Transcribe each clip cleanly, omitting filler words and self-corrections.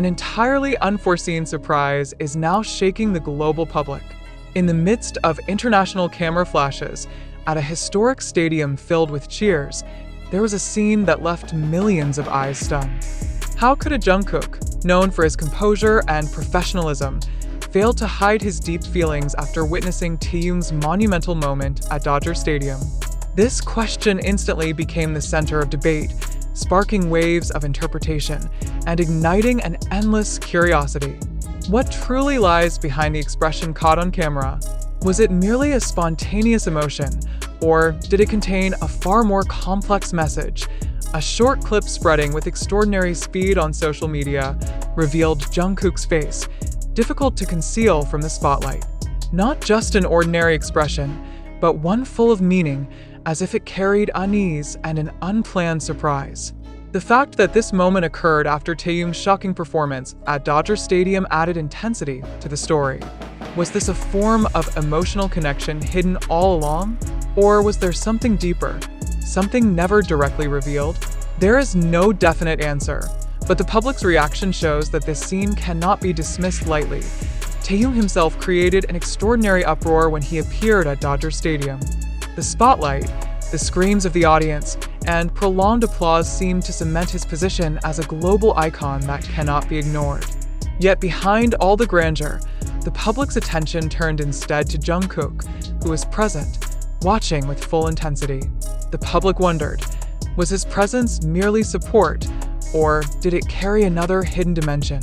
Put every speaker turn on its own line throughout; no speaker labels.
An entirely unforeseen surprise is now shaking the global public. In the midst of international camera flashes, at a historic stadium filled with cheers, there was a scene that left millions of eyes stunned. How could a Jungkook, known for his composure and professionalism, fail to hide his deep feelings after witnessing Taehyung's monumental moment at Dodger Stadium? This question instantly became the center of debate, sparking waves of interpretation and igniting an endless curiosity. What truly lies behind the expression caught on camera? Was it merely a spontaneous emotion, or did it contain a far more complex message? A short clip spreading with extraordinary speed on social media revealed Jungkook's face, difficult to conceal from the spotlight. Not just an ordinary expression, but one full of meaning, as if it carried unease and an unplanned surprise. The fact that this moment occurred after Taehyung's shocking performance at Dodger Stadium added intensity to the story. Was this a form of emotional connection hidden all along? Or was there something deeper, something never directly revealed? There is no definite answer, but the public's reaction shows that this scene cannot be dismissed lightly. Taehyung himself created an extraordinary uproar when he appeared at Dodger Stadium. The spotlight, the screams of the audience, and prolonged applause seemed to cement his position as a global icon that cannot be ignored. Yet behind all the grandeur, the public's attention turned instead to Jungkook, who was present, watching with full intensity. The public wondered, was his presence merely support, or did it carry another hidden dimension?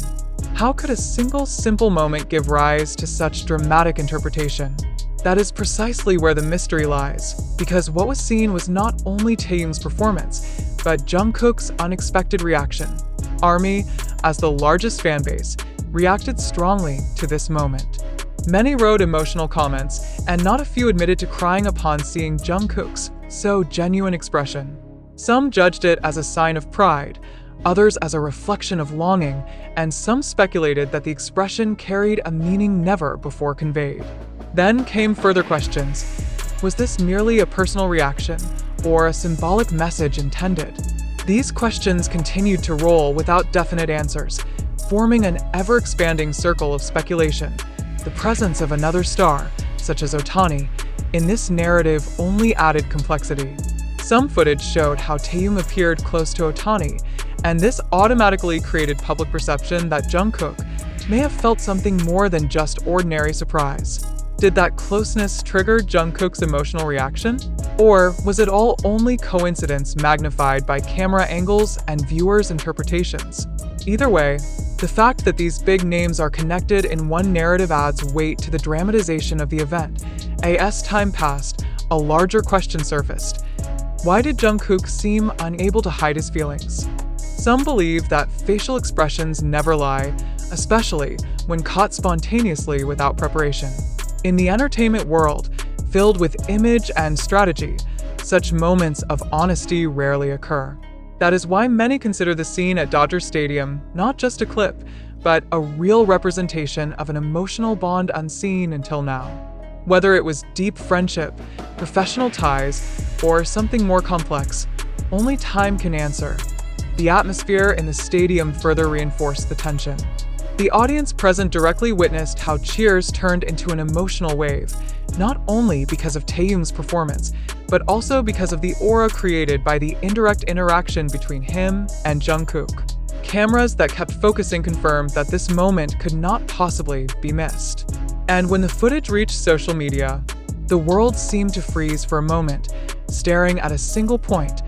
How could a single simple moment give rise to such dramatic interpretation? That is precisely where the mystery lies, because what was seen was not only Taehyung's performance, but Jungkook's unexpected reaction. ARMY, as the largest fanbase, reacted strongly to this moment. Many wrote emotional comments, and not a few admitted to crying upon seeing Jungkook's so genuine expression. Some judged it as a sign of pride, others as a reflection of longing, and some speculated that the expression carried a meaning never before conveyed. Then came further questions. Was this merely a personal reaction, or a symbolic message intended? These questions continued to roll without definite answers, forming an ever-expanding circle of speculation. The presence of another star, such as Otani, in this narrative only added complexity. Some footage showed how Taehyung appeared close to Otani, and this automatically created public perception that Jungkook may have felt something more than just ordinary surprise. Did that closeness trigger Jungkook's emotional reaction? Or was it all only coincidence magnified by camera angles and viewers' interpretations? Either way, the fact that these big names are connected in one narrative adds weight to the dramatization of the event. As time passed, a larger question surfaced. Why did Jungkook seem unable to hide his feelings? Some believe that facial expressions never lie, especially when caught spontaneously without preparation. In the entertainment world, filled with image and strategy, such moments of honesty rarely occur. That is why many consider the scene at Dodger Stadium not just a clip, but a real representation of an emotional bond unseen until now. Whether it was deep friendship, professional ties, or something more complex, only time can answer. The atmosphere in the stadium further reinforced the tension. The audience present directly witnessed how cheers turned into an emotional wave, not only because of Taehyung's performance, but also because of the aura created by the indirect interaction between him and Jungkook. Cameras that kept focusing confirmed that this moment could not possibly be missed. And when the footage reached social media, the world seemed to freeze for a moment, staring at a single point,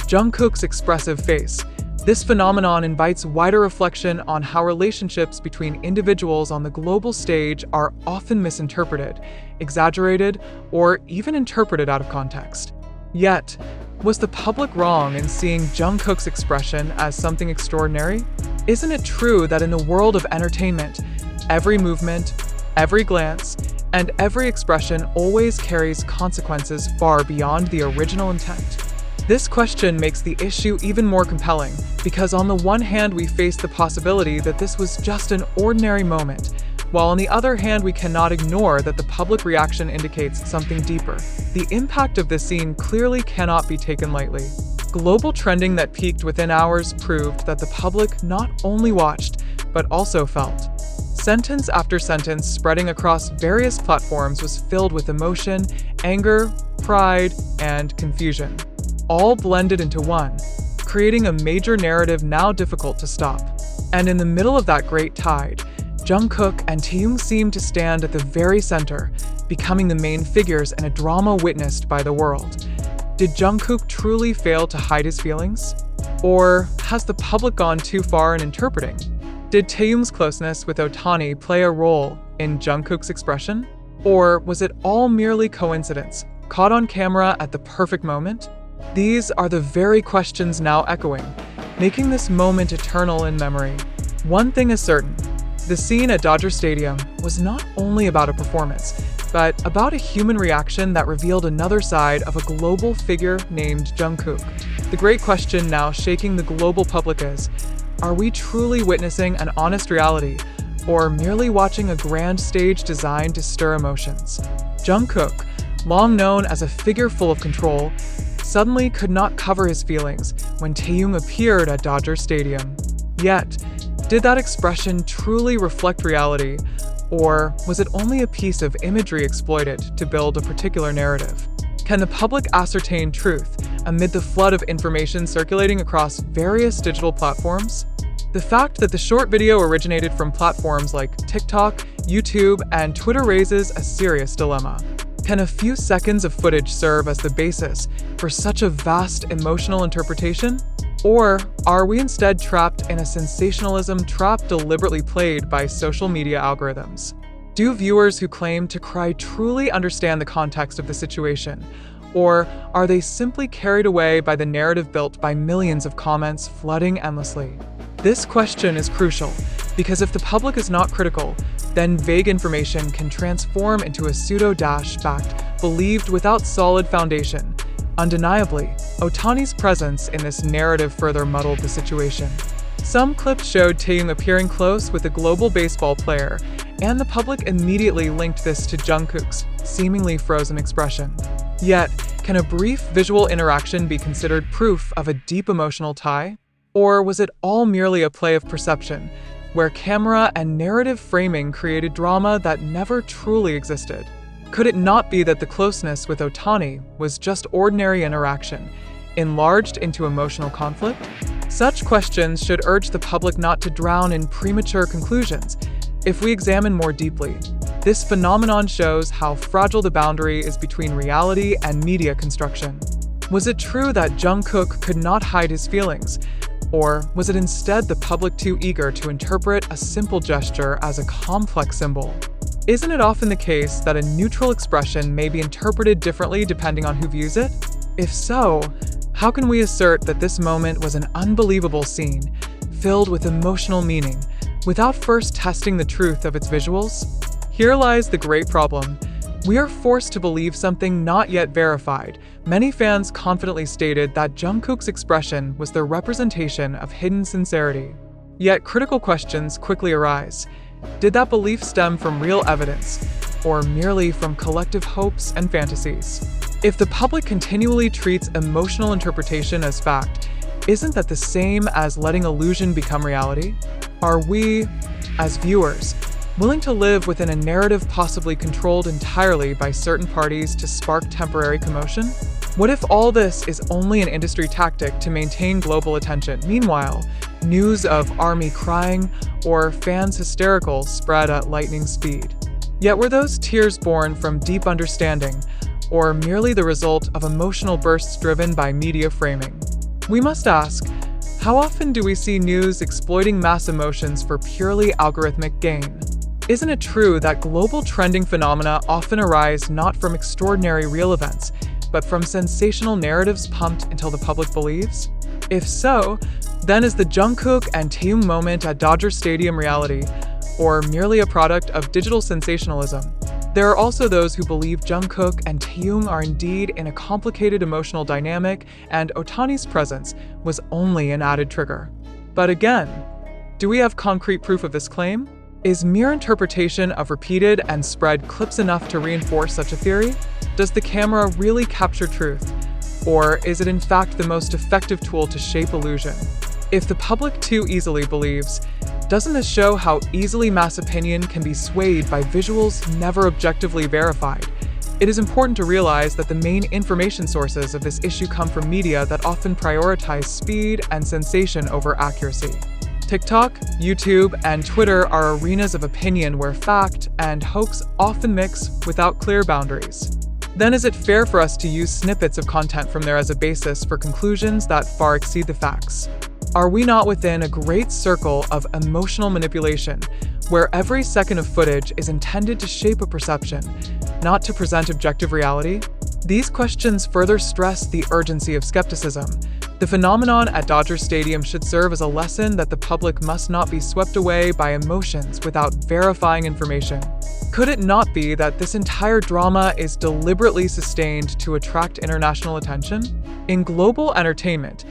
Jungkook's expressive face. This phenomenon invites wider reflection on how relationships between individuals on the global stage are often misinterpreted, exaggerated, or even interpreted out of context. Yet, was the public wrong in seeing Jungkook's expression as something extraordinary? Isn't it true that in the world of entertainment, every movement, every glance, and every expression always carries consequences far beyond the original intent? This question makes the issue even more compelling, because on the one hand we face the possibility that this was just an ordinary moment, while on the other hand we cannot ignore that the public reaction indicates something deeper. The impact of this scene clearly cannot be taken lightly. Global trending that peaked within hours proved that the public not only watched, but also felt. Sentence after sentence spreading across various platforms was filled with emotion, anger, pride, and confusion, all blended into one, creating a major narrative now difficult to stop. And in the middle of that great tide, Jungkook and Taehyung seemed to stand at the very center, becoming the main figures in a drama witnessed by the world. Did Jungkook truly fail to hide his feelings? Or has the public gone too far in interpreting? Did Taehyung's closeness with Otani play a role in Jungkook's expression? Or was it all merely coincidence, caught on camera at the perfect moment? These are the very questions now echoing, making this moment eternal in memory. One thing is certain, the scene at Dodger Stadium was not only about a performance, but about a human reaction that revealed another side of a global figure named Jungkook. The great question now shaking the global public is, are we truly witnessing an honest reality, or merely watching a grand stage designed to stir emotions? Jungkook, long known as a figure full of control, suddenly could not cover his feelings when Taehyung appeared at Dodger Stadium. Yet, did that expression truly reflect reality, or was it only a piece of imagery exploited to build a particular narrative? Can the public ascertain truth amid the flood of information circulating across various digital platforms? The fact that the short video originated from platforms like TikTok, YouTube, and Twitter raises a serious dilemma. Can a few seconds of footage serve as the basis for such a vast emotional interpretation? Or are we instead trapped in a sensationalism trap deliberately played by social media algorithms? Do viewers who claim to cry truly understand the context of the situation? Or are they simply carried away by the narrative built by millions of comments flooding endlessly? This question is crucial, because if the public is not critical, then vague information can transform into a pseudo-fact believed without solid foundation. Undeniably, Otani's presence in this narrative further muddled the situation. Some clips showed Taehyung appearing close with a global baseball player, and the public immediately linked this to Jungkook's seemingly frozen expression. Yet, can a brief visual interaction be considered proof of a deep emotional tie? Or was it all merely a play of perception, where camera and narrative framing created drama that never truly existed? Could it not be that the closeness with Otani was just ordinary interaction, enlarged into emotional conflict? Such questions should urge the public not to drown in premature conclusions. If we examine more deeply, this phenomenon shows how fragile the boundary is between reality and media construction. Was it true that Jungkook could not hide his feelings? Or was it instead the public too eager to interpret a simple gesture as a complex symbol? Isn't it often the case that a neutral expression may be interpreted differently depending on who views it? If so, how can we assert that this moment was an unbelievable scene, filled with emotional meaning, without first testing the truth of its visuals? Here lies the great problem. We are forced to believe something not yet verified. Many fans confidently stated that Jungkook's expression was the representation of hidden sincerity. Yet critical questions quickly arise. Did that belief stem from real evidence, or merely from collective hopes and fantasies? If the public continually treats emotional interpretation as fact, isn't that the same as letting illusion become reality? Are we, as viewers, willing to live within a narrative possibly controlled entirely by certain parties to spark temporary commotion? What if all this is only an industry tactic to maintain global attention? Meanwhile, news of ARMY crying or fans hysterical spread at lightning speed. Yet were those tears born from deep understanding, or merely the result of emotional bursts driven by media framing? We must ask, how often do we see news exploiting mass emotions for purely algorithmic gain? Isn't it true that global trending phenomena often arise not from extraordinary real events, but from sensational narratives pumped until the public believes? If so, then is the Jungkook and Taehyung moment at Dodger Stadium reality, or merely a product of digital sensationalism? There are also those who believe Jungkook and Taehyung are indeed in a complicated emotional dynamic, and Otani's presence was only an added trigger. But again, do we have concrete proof of this claim? Is mere interpretation of repeated and spread clips enough to reinforce such a theory? Does the camera really capture truth? Or is it in fact the most effective tool to shape illusion? If the public too easily believes, Doesn't this show how easily mass opinion can be swayed by visuals never objectively verified? It is important to realize that the main information sources of this issue come from media that often prioritize speed and sensation over accuracy. TikTok, YouTube, and Twitter are arenas of opinion where fact and hoax often mix without clear boundaries. Then is it fair for us to use snippets of content from there as a basis for conclusions that far exceed the facts? Are we not within a great circle of emotional manipulation, where every second of footage is intended to shape a perception, not to present objective reality? These questions further stress the urgency of skepticism. The phenomenon at Dodger Stadium should serve as a lesson that the public must not be swept away by emotions without verifying information. Could it not be that this entire drama is deliberately sustained to attract international attention? In global entertainment,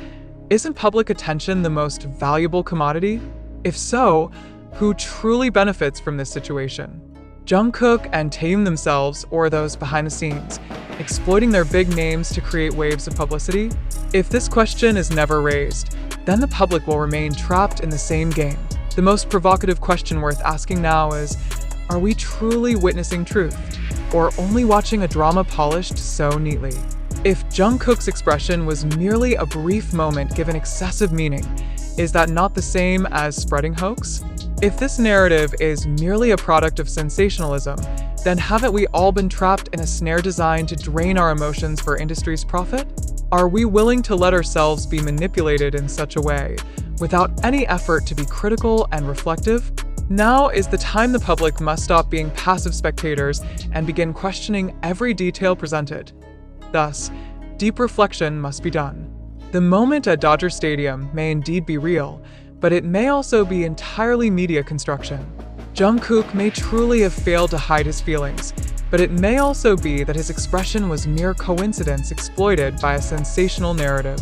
isn't public attention the most valuable commodity? If so, who truly benefits from this situation? Jungkook and Taehyung themselves, or those behind the scenes, exploiting their big names to create waves of publicity? If this question is never raised, then the public will remain trapped in the same game. The most provocative question worth asking now is, are we truly witnessing truth, or only watching a drama polished so neatly? If Jungkook's expression was merely a brief moment given excessive meaning, is that not the same as spreading hoax? If this narrative is merely a product of sensationalism, then haven't we all been trapped in a snare designed to drain our emotions for industry's profit? Are we willing to let ourselves be manipulated in such a way, without any effort to be critical and reflective? Now is the time the public must stop being passive spectators and begin questioning every detail presented. Thus, deep reflection must be done. The moment at Dodger Stadium may indeed be real, but it may also be entirely media construction. Jungkook may truly have failed to hide his feelings, but it may also be that his expression was mere coincidence exploited by a sensational narrative.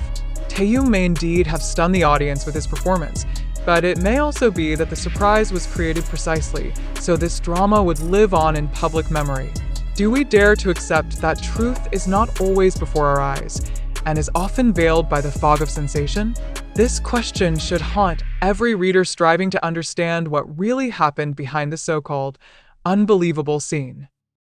Taehyung may indeed have stunned the audience with his performance, but it may also be that the surprise was created precisely so this drama would live on in public memory. Do we dare to accept that truth is not always before our eyes, and is often veiled by the fog of sensation? This question should haunt every reader striving to understand what really happened behind the so-called unbelievable scene.